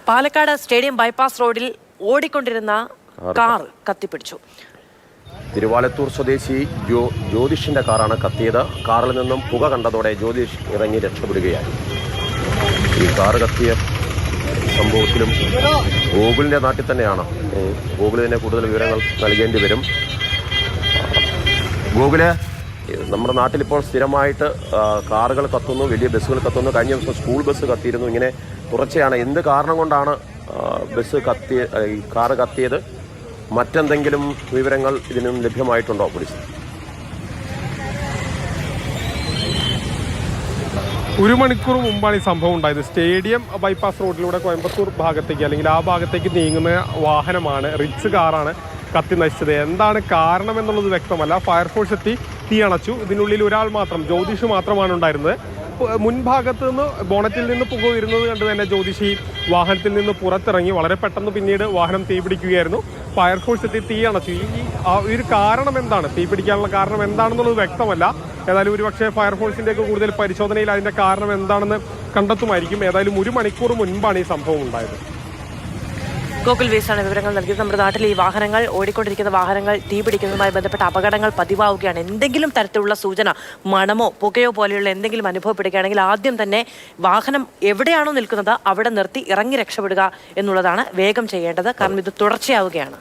Palakkad stadium bypass റോഡിൽ ഓടിക്കൊണ്ടിരുന്ന car കത്തിപ്പിടിച്ചു. Thiruvalathur സ്വദേശി ജ്യോതിഷിന്റെ കാറാണ് കത്തിയത്. കാറിൽ നിന്നും പുക കണ്ടതോടെ ജ്യോതിഷ് ഇറങ്ങി രക്ഷപ്പെടുകയായി. ഈ കാറ് കത്തിയ സംഭവത്തിലും ഗൂഗിളിന്റെ നാട്ടിൽ തന്നെയാണ്. ഗൂഗിളിന് കൂടുതൽ വിവരങ്ങൾ നൽകേണ്ടി വരും. ഗൂഗിള്, നമ്മുടെ നാട്ടിലിപ്പോൾ സ്ഥിരമായിട്ട് കാറുകൾ കത്തുന്നു, വലിയ ബസ്സുകൾ കത്തുന്നു. കഴിഞ്ഞ ദിവസം സ്കൂൾ ബസ് കത്തിയിരുന്നു. ഇങ്ങനെ തുടർച്ചയാണ്. എന്ത് കാരണം കൊണ്ടാണ് ഈ കാറ് കത്തിയത്? മറ്റെന്തെങ്കിലും വിവരങ്ങൾ ഇതിനും ലഭ്യമായിട്ടുണ്ടോ പോലീസ്? ഒരു മണിക്കൂർ മുമ്പാണ് ഈ സംഭവം ഉണ്ടായത്. സ്റ്റേഡിയം ബൈപ്പാസ് റോഡിലൂടെ കോയമ്പത്തൂർ ഭാഗത്തേക്ക് അല്ലെങ്കിൽ ആ ഭാഗത്തേക്ക് നീങ്ങുന്ന വാഹനമാണ്, റിച്ച് കാറാണ് കത്തി നശിച്ചത്. എന്താണ് കാരണം എന്നുള്ളത് വ്യക്തമല്ല. ഫയർഫോഴ്സ് എത്തി തീ അണച്ചു. ഇതിനുള്ളിൽ ഒരാൾ മാത്രം, ജ്യോതിഷ് മാത്രമാണ് ഉണ്ടായിരുന്നത്. മുൻഭാഗത്ത് നിന്ന് ബോണറ്റിൽ നിന്ന് പുക വരുന്നത് കണ്ട് തന്നെ ജ്യോതിഷി വാഹനത്തിൽ നിന്ന് പുറത്തിറങ്ങി. വളരെ പെട്ടെന്ന് പിന്നീട് വാഹനം തീപിടിക്കുകയായിരുന്നു. ഫയർഫോഴ്സ് എത്തി തീ അണച്ചു. ഈ ഒരു കാരണം എന്താണ്, തീ പിടിക്കാനുള്ള കാരണം എന്താണെന്നുള്ളത് വ്യക്തമല്ല. ഏതായാലും ഒരുപക്ഷെ ഫയർഫോഴ്സിൻ്റെയൊക്കെ കൂടുതൽ പരിശോധനയിൽ അതിൻ്റെ കാരണം എന്താണെന്ന് കണ്ടെത്തുമായിരിക്കും. ഏതായാലും ഒരു മണിക്കൂർ മുൻപാണ് ഈ സംഭവം ഉണ്ടായത്. ഗോകുൽ വേസാണ് വിവരങ്ങൾ നൽകിയത്. നമ്മുടെ നാട്ടിൽ ഈ വാഹനങ്ങൾ, ഓടിക്കൊണ്ടിരിക്കുന്ന വാഹനങ്ങൾ തീപിടിക്കുന്നതുമായി ബന്ധപ്പെട്ട അപകടങ്ങൾ പതിവാവുകയാണ്. എന്തെങ്കിലും തരത്തിലുള്ള സൂചന, മണമോ പുകയോ പോലെയുള്ള എന്തെങ്കിലും അനുഭവപ്പെടുകയാണെങ്കിൽ ആദ്യം തന്നെ വാഹനം എവിടെയാണോ നിൽക്കുന്നത് അവിടെ നിർത്തി ഇറങ്ങി രക്ഷപ്പെടുക എന്നുള്ളതാണ് വേഗം ചെയ്യേണ്ടത്. കാരണം ഇത് തുടർച്ചയാവുകയാണ്.